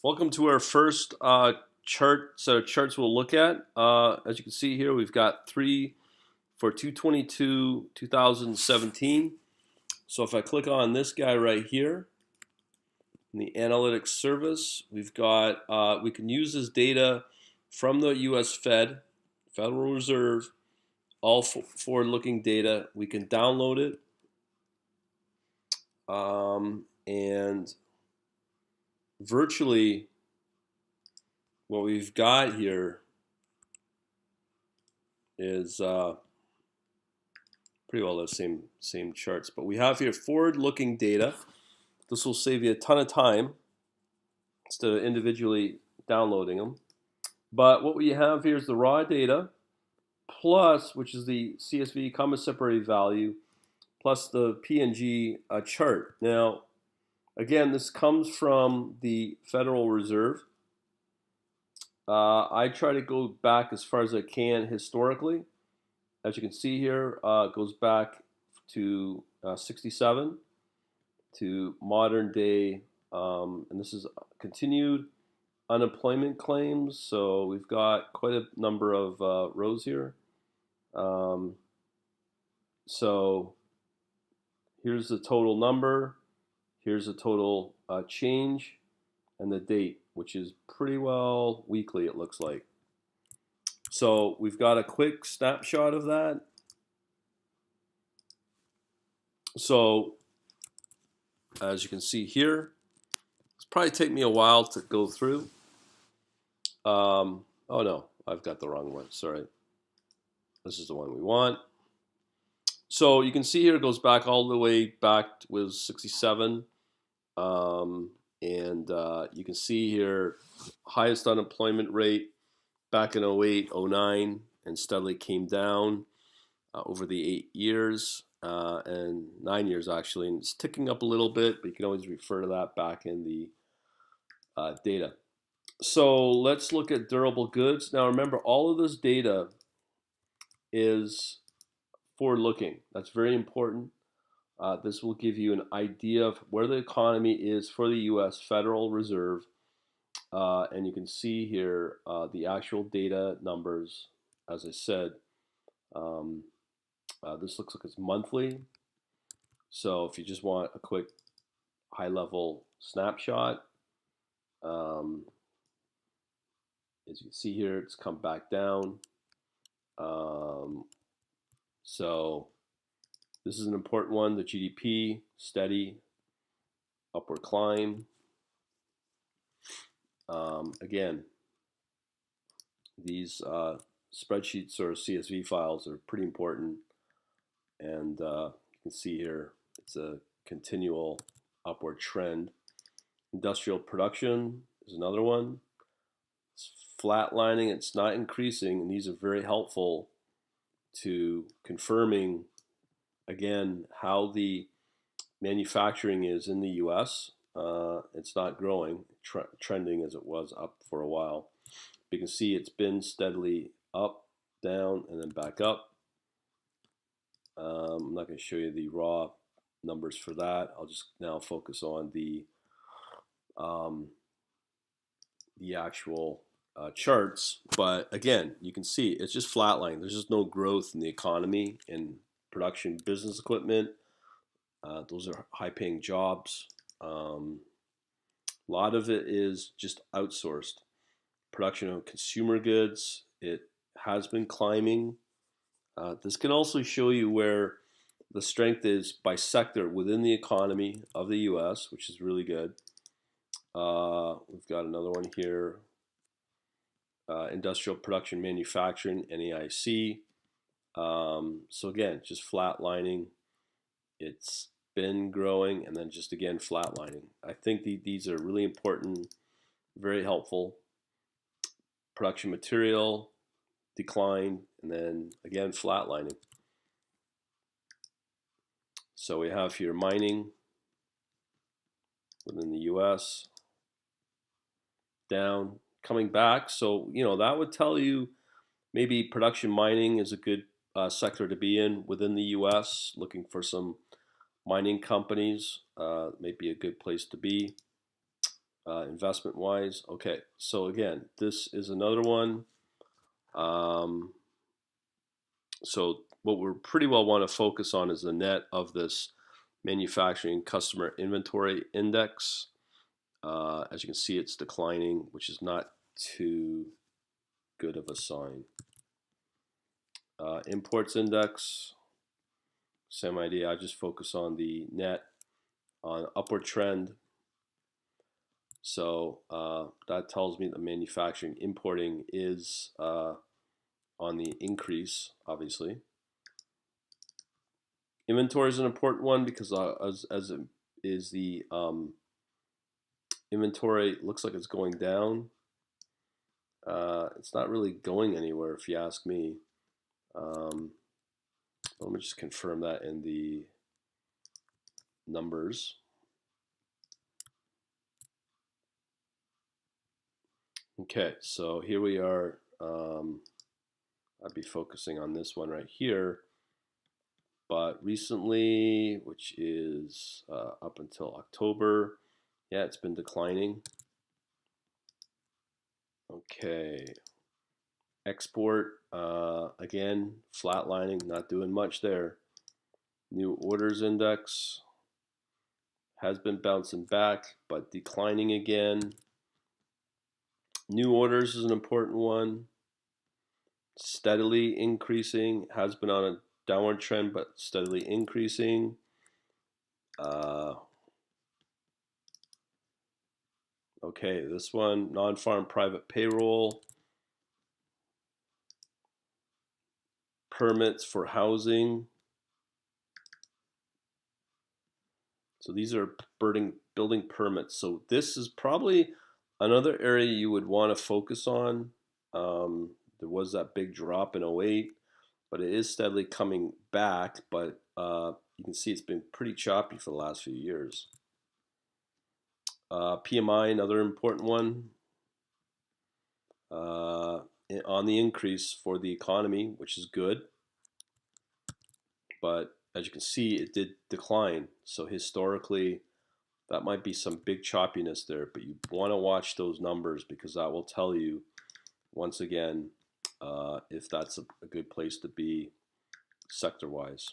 Welcome to our first set of charts we'll look at. As you can see here, we've got three for 222 2017. So if I click on this guy right here in the analytics service, we've got we can use this data from the U.S. Federal Reserve, all forward-looking data. We can download it and virtually what we've got here is pretty well the same charts, but we have here forward-looking data. This will save you a ton of time instead of individually downloading them. But what we have here is the raw data plus, which is the CSV, comma separated value, plus the PNG chart. Now, again, this comes from the Federal Reserve. I try to go back as far as I can historically. As you can see here, it goes back to 67 to modern day, and this is continued unemployment claims. So we've got quite a number of rows here. So here's the total number, here's the total change, and the date, which is pretty well weekly, it looks like. So we've got a quick snapshot of that. So as you can see here, it's probably take me a while to go through. Oh no, I've got the wrong one, sorry. This is the one we want. So you can see here it goes back all the way back with 67. You can see here highest unemployment rate back in 08, 09, and steadily came down over the 8 years and 9 years actually, and it's ticking up a little bit, but you can always refer to that back in the data. So let's look at durable goods. Now remember, all of this data is forward-looking. That's very important. This will give you an idea of where the economy is for the U.S. Federal Reserve. And you can see here the actual data numbers. As I said, this looks like it's monthly. So if you just want a quick high-level snapshot, as you can see here, it's come back down. So this is an important one, the GDP, steady upward climb. Again, these spreadsheets or CSV files are pretty important, and you can see here it's a continual upward trend. Industrial production is another one. It's flatlining, it's not increasing, and these are very helpful to confirming again how the manufacturing is in the US. It's not growing, trending as it was up for a while. You can see it's been steadily up, down, and then back up. I'm not going to show you the raw numbers for that. I'll just now focus on the actual charts. But again, you can see it's just flatlining. There's just no growth in the economy and production, business equipment. Those are high-paying jobs. A lot of it is just outsourced. Production of consumer goods, it has been climbing. This can also show you where the strength is by sector within the economy of the US, which is really good. We've got another one here, industrial production manufacturing, NAIC. So again, just flatlining. It's been growing and then just again flatlining. I think these are really important, very helpful. Production material decline and then again flatlining. So we have here mining within the US down, coming back. So that would tell you maybe production mining is a good sector to be in within the US. Looking for some mining companies may be a good place to be. investment wise. Okay, so again, this is another one. So what we pretty well want to focus on is the net of this manufacturing customer inventory index. As you can see, it's declining, which is not too good of a sign. Imports index, same idea. I just focus on the net on upward trend. So that tells me that manufacturing importing is on the increase, obviously. Inventory is an important one because as it is the inventory looks like it's going down. It's not really going anywhere if you ask me. Let me just confirm that in the numbers. Okay, so here we are. I'd be focusing on this one right here. But recently, which is up until October, yeah, it's been declining. Okay, export, again, flatlining, not doing much there. New orders index has been bouncing back, but declining again. New orders is an important one. Steadily increasing, has been on a downward trend, but steadily increasing. Okay, this one, non-farm private payroll. Permits for housing. So these are building permits. So this is probably another area you would want to focus on. There was that big drop in 08, but it is steadily coming back. But you can see it's been pretty choppy for the last few years. PMI, another important one, on the increase for the economy, which is good. But as you can see, it did decline. So historically, that might be some big choppiness there, but you want to watch those numbers because that will tell you, once again, if that's a good place to be sector-wise.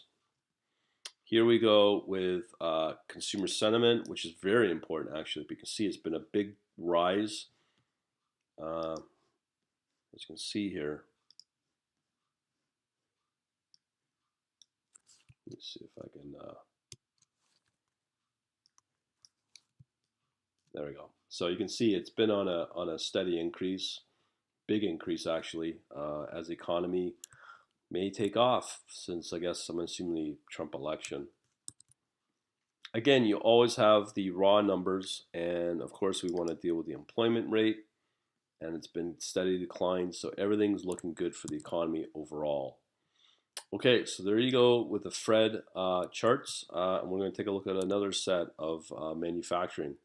Here we go with consumer sentiment, which is very important actually. You can see it's been a big rise. As you can see here. Let's see if I can. There we go. So you can see it's been on a steady increase, big increase actually, as the economy may take off since I guess I'm assuming the Trump election. Again, you always have the raw numbers, and of course we want to deal with the employment rate, and it's been steady decline, so everything's looking good for the economy overall. Okay, so there you go with the Fred charts, and we're going to take a look at another set of manufacturing.